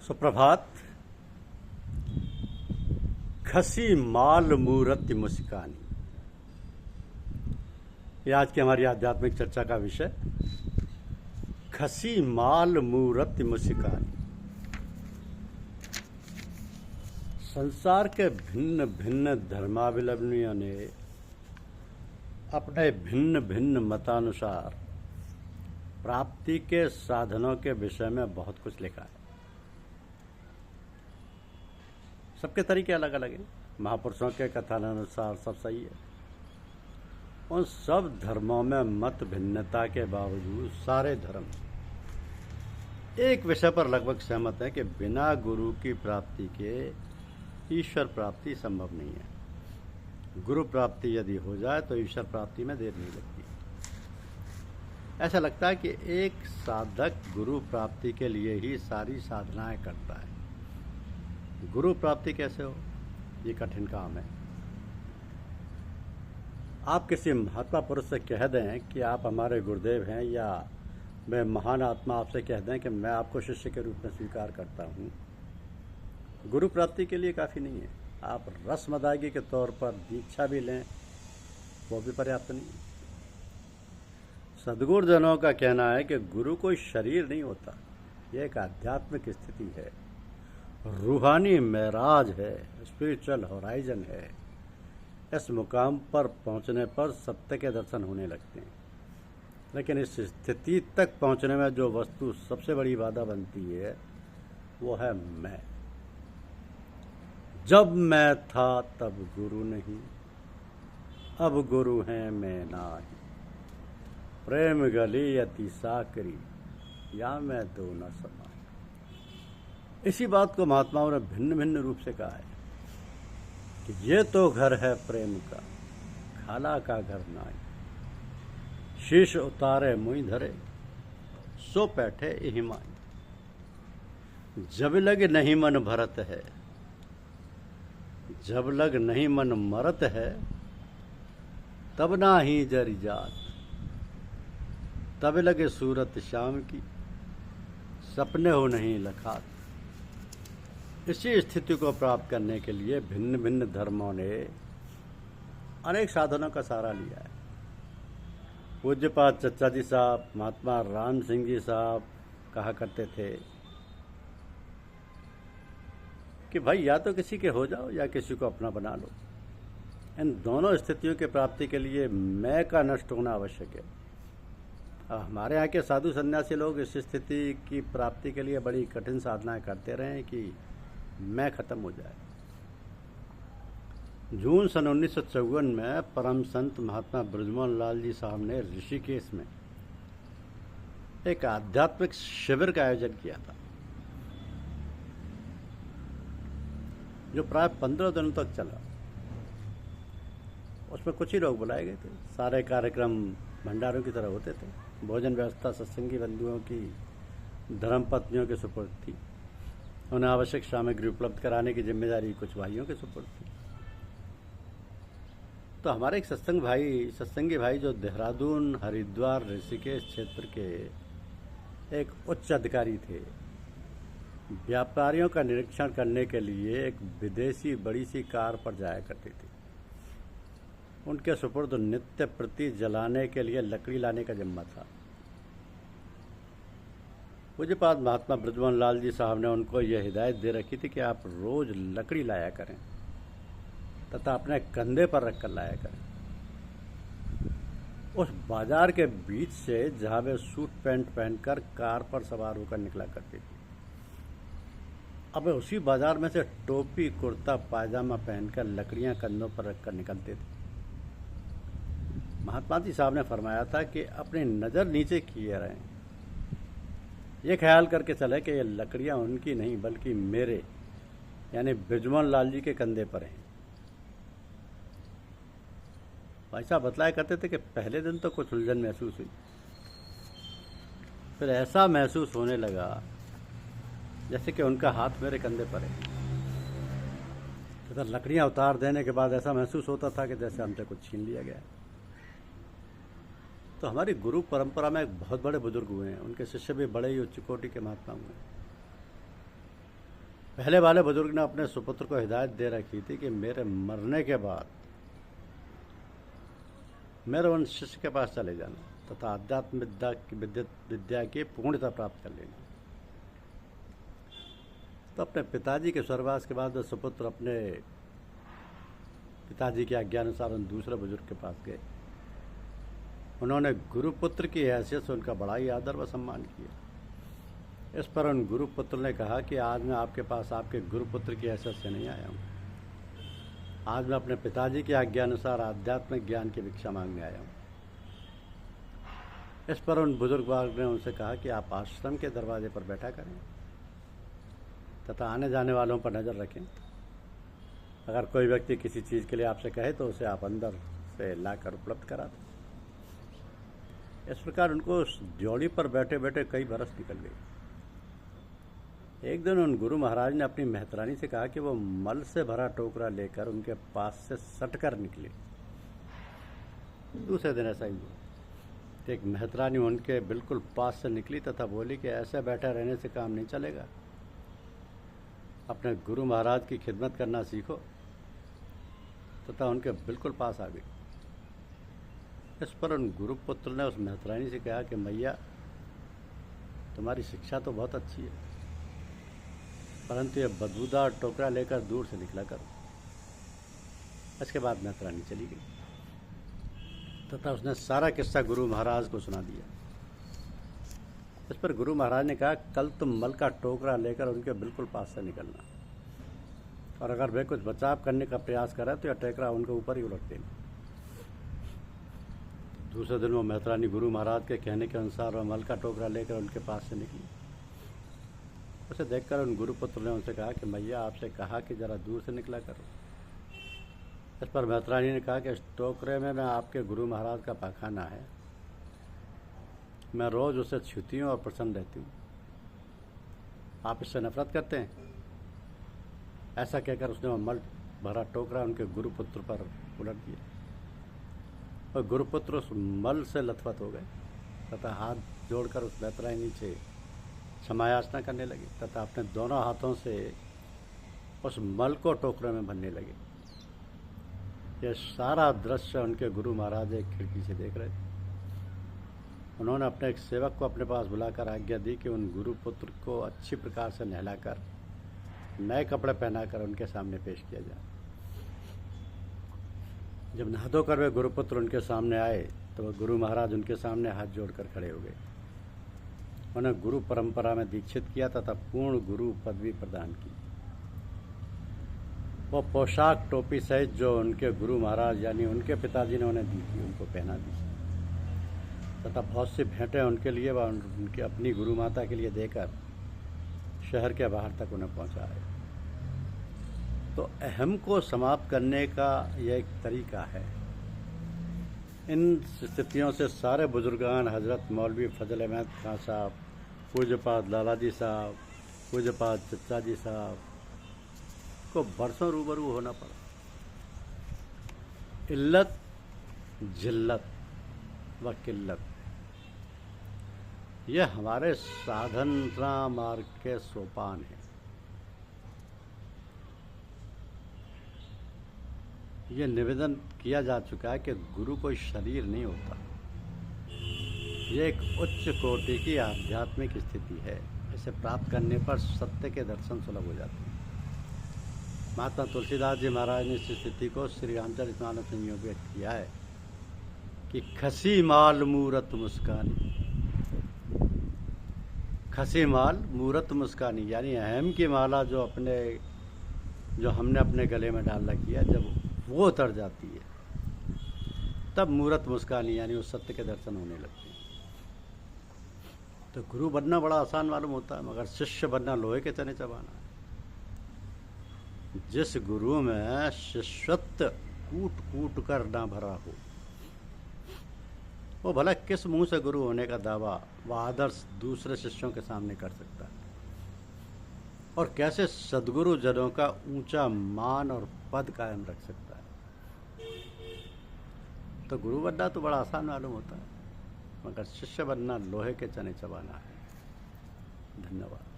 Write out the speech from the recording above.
सुप्रभात। खसी माल मूरति मुस्कानी, ये आज की हमारी आध्यात्मिक चर्चा का विषय। खसी माल मूरति मुस्कानी। संसार के भिन्न भिन्न धर्मावलंबियों ने अपने भिन्न भिन्न मतानुसार प्राप्ति के साधनों के विषय में बहुत कुछ लिखा है। सबके तरीके अलग अलग हैं। महापुरुषों के कथनानुसार सब सही है। उन सब धर्मों में मत भिन्नता के बावजूद सारे धर्म एक विषय पर लगभग सहमत हैं कि बिना गुरु की प्राप्ति के ईश्वर प्राप्ति संभव नहीं है। गुरु प्राप्ति यदि हो जाए तो ईश्वर प्राप्ति में देर नहीं लगती। ऐसा लगता है कि एक साधक गुरु प्राप्ति के लिए ही सारी साधनाएं करता है। गुरु प्राप्ति कैसे हो, ये कठिन काम है। आप किसी महात्मा पुरुष से कह दें कि आप हमारे गुरुदेव हैं, या मैं महान आत्मा आपसे कह दें कि मैं आपको शिष्य के रूप में स्वीकार करता हूँ, गुरु प्राप्ति के लिए काफ़ी नहीं है। आप रस्म अदायगी के तौर पर दीक्षा भी लें, वो भी पर्याप्त नहीं है। सद्गुरुजनों का कहना है कि गुरु कोई शरीर नहीं होता, ये एक आध्यात्मिक स्थिति है, रूहानी महराज है, स्पिरिचुअल होराइजन है। इस मुकाम पर पहुंचने पर सत्य के दर्शन होने लगते हैं। लेकिन इस स्थिति तक पहुंचने में जो वस्तु सबसे बड़ी बाधा बनती है वो है मैं। जब मैं था तब गुरु नहीं, अब गुरु हैं मैं नाही। प्रेम गली अति साकरी, या मैं दो न समा। इसी बात को महात्माओं ने भिन्न भिन्न रूप से कहा है कि ये तो घर है प्रेम का, खाला का घर नाई। शीश उतारे मुई धरे, सो बैठे इहिमाई। जब लग नहीं मन भरत है, जब लग नहीं मन मरत है, तब ना ही जरी जात। तब लगे सूरत शाम की, सपने हो नहीं लखात। इसी स्थिति को प्राप्त करने के लिए भिन्न भिन्न धर्मों ने अनेक साधनों का सहारा लिया है। पूज्यपाद चचा जी साहब, महात्मा राम सिंह जी साहब कहा करते थे कि भाई या तो किसी के हो जाओ या किसी को अपना बना लो। इन दोनों स्थितियों की प्राप्ति के लिए मैं का नष्ट होना आवश्यक है। अब हमारे यहाँ के साधु सन्यासी लोग इस स्थिति की प्राप्ति के लिए बड़ी कठिन साधनाएं करते रहे कि मैं खत्म हो जाए। जून सन 1954 में परम संत महात्मा ब्रजमोहन लाल जी साहब ने ऋषिकेश में एक आध्यात्मिक शिविर का आयोजन किया था, जो प्राय 15 दिनों तक चला। उसमें कुछ ही लोग बुलाए गए थे। सारे कार्यक्रम भंडारों की तरह होते थे। भोजन व्यवस्था सत्संगी बंधुओं की, धर्मपत्नियों के सुपुर्द थी। उन्हें आवश्यक सामग्री उपलब्ध कराने की जिम्मेदारी कुछ भाइयों के सुपुर्द थी। तो हमारे एक सत्संगी भाई जो देहरादून, हरिद्वार, ऋषिकेश क्षेत्र के एक उच्च अधिकारी थे, व्यापारियों का निरीक्षण करने के लिए एक विदेशी बड़ी सी कार पर जाया करती थी। उनके सुपुर्द नित्य प्रति जलाने के लिए लकड़ी लाने का जिम्मा था। पूज्यपाद महात्मा ब्रजमोहन लाल जी साहब ने उनको यह हिदायत दे रखी थी कि आप रोज लकड़ी लाया करें तथा अपने कंधे पर रखकर लाया करें। उस बाजार के बीच से जहां वे सूट पैंट पहनकर कार पर सवार होकर निकला करती थी, अब उसी बाजार में से टोपी, कुर्ता, पायजामा पहनकर लकड़ियां कंधों पर रखकर निकलते थे। महात्मा जी साहब ने फरमाया था कि अपनी नज़र नीचे किए रहें, ये ख्याल करके चले कि ये लकड़ियां उनकी नहीं बल्कि मेरे यानी ब्रजमोहन लाल जी के कंधे पर हैं। भाई साहब बतलाया करते थे कि पहले दिन तो कुछ उलझन महसूस हुई, फिर ऐसा महसूस होने लगा जैसे कि उनका हाथ मेरे कंधे पर है। तो लकड़ियां उतार देने के बाद ऐसा महसूस होता था कि जैसे हमसे कुछ छीन लिया गया। तो हमारी गुरु परंपरा में एक बहुत बड़े बुजुर्ग हुए हैं, उनके शिष्य भी बड़े ही उच्च कोटि के महात्मा हुए हैं। पहले वाले बुजुर्ग ने अपने सुपुत्र को हिदायत दे रखी थी कि मेरे मरने के बाद मेरे उन शिष्य के पास चले जाना तथा अध्यात्म विद्या की पूर्णता प्राप्त कर लेना। तो अपने पिताजी के स्वर्गवास के बाद सुपुत्र अपने पिताजी की आज्ञानुसार उन दूसरे बुजुर्ग के पास गए। उन्होंने गुरुपुत्र की हैसियत से उनका बड़ा ही आदर व सम्मान किया। इस पर उन गुरुपुत्र ने कहा कि आज मैं आपके पास आपके गुरुपुत्र की हैसियत से नहीं आया हूँ। आज मैं अपने पिताजी की आज्ञानुसार आध्यात्मिक ज्ञान की भिक्षा मांगने आया हूँ। इस पर उन बुजुर्ग ने उनसे कहा कि आप आश्रम के दरवाजे पर बैठा करें तथा आने जाने वालों पर नज़र रखें। अगर कोई व्यक्ति किसी चीज़ के लिए आपसे कहे तो उसे आप अंदर से लाकर उपलब्ध करा दें। इस प्रकार उनको उस ड्योढ़ी पर बैठे बैठे कई बरस निकल गए। एक दिन उन गुरु महाराज ने अपनी मेहतरानी से कहा कि वो मल से भरा टोकरा लेकर उनके पास से सटकर निकले। दूसरे दिन ऐसा ही हुआ। एक मेहतरानी उनके बिल्कुल पास से निकली तथा बोली कि ऐसे बैठे रहने से काम नहीं चलेगा, अपने गुरु महाराज की खिदमत करना सीखो। तथा उनके बिल्कुल पास आ गई। इस पर उन गुरुपुत्र ने उस मेहतरानी से कहा कि मैया, तुम्हारी शिक्षा तो बहुत अच्छी है, परंतु ये बदबूदार टोकरा लेकर दूर से निकला करो। इसके बाद मेहतरानी चली गई तथा उसने सारा किस्सा गुरु महाराज को सुना दिया। इस पर गुरु महाराज ने कहा, कल तुम मल का टोकरा लेकर उनके बिल्कुल पास से निकलना, और अगर वे कुछ बचाव करने का प्रयास करें तो यह टोकरा उनके ऊपर ही उलट देना। दूसरे दिन वो मेहतरानी गुरु महाराज के कहने के अनुसार वह मल का टोकरा लेकर उनके पास से निकली। उसे देखकर उन गुरुपुत्र ने उनसे कहा कि मैया, आपसे कहा कि जरा दूर से निकला करो। इस पर मेहतरानी ने कहा कि इस टोकरे में मैं आपके गुरु महाराज का पाखाना है, मैं रोज़ उसे छूती हूँ और प्रसन्न रहती हूँ। आप इससे नफरत करते हैं? ऐसा कहकर उसने वह मल भरा टोकरा उनके गुरुपुत्र पर उलट दिया और गुरुपुत्र उस मल से लथपथ हो गए तथा हाथ जोड़कर उस मेहतरानी से क्षमा याचना करने लगे तथा अपने दोनों हाथों से उस मल को टोकरे में भरने लगे। यह सारा दृश्य उनके गुरु महाराज एक खिड़की से देख रहे थे। उन्होंने अपने एक सेवक को अपने पास बुलाकर आज्ञा दी कि उन गुरुपुत्र को अच्छी प्रकार से नहलाकर नए कपड़े पहनाकर उनके सामने पेश किया जाए। जब नहा धोकर वे गुरुपुत्र उनके सामने आए तो वह गुरु महाराज उनके सामने हाथ जोड़कर खड़े हो गए। उन्हें गुरु परंपरा में दीक्षित किया तथा पूर्ण गुरु पदवी प्रदान की। वो पोशाक टोपी सहित जो उनके गुरु महाराज यानी उनके पिताजी ने उन्हें दी थी उनको पहना दी तथा बहुत सी भेंटें उनके लिए व उनकी अपनी गुरु माता के लिए देकर शहर के बाहर तक उन्हें पहुंचाए। तो अहम को समाप्त करने का यह एक तरीका है। इन स्थितियों से सारे बुजुर्गान हजरत मौलवी फजल अहमद खां साहब, पूज्यपाद लाला जी साहब, पूज्यपाद चचा जी साहब को बरसों रूबरू होना पड़ा। इल्लत, जिल्लत व किल्लत, यह हमारे साधना मार्ग के सोपान हैं। यह निवेदन किया जा चुका है कि गुरु कोई शरीर नहीं होता, यह एक उच्च कोटि की आध्यात्मिक स्थिति है। इसे प्राप्त करने पर सत्य के दर्शन सुलभ हो जाते हैं। महात्मा तुलसीदास जी महाराज ने इस स्थिति को श्री रामचरितमानस में यूँ व्यक्त किया है कि खसी माल मूरत मुस्कानी, खसी माल मूरत मुस्कानी, यानी अहम की माला जो हमने अपने गले में डाल रखी है, जब वो उतर जाती है तब मूरत मुस्कानी यानी उस सत्य के दर्शन होने लगते हैं। तो गुरु बनना बड़ा आसान मालूम होता है, मगर शिष्य बनना लोहे के चने चबाना है। जिस गुरु में शिष्यत्व कूट कूट कर ना भरा हो, वो भला किस मुंह से गुरु होने का दावा वह आदर्श दूसरे शिष्यों के सामने कर सकता है, और कैसे सद्गुरु जनों का ऊंचा मान और पद कायम रख सकता है। तो गुरु बनना तो बड़ा आसान मालूम होता है, मगर शिष्य बनना लोहे के चने चबाना है। धन्यवाद।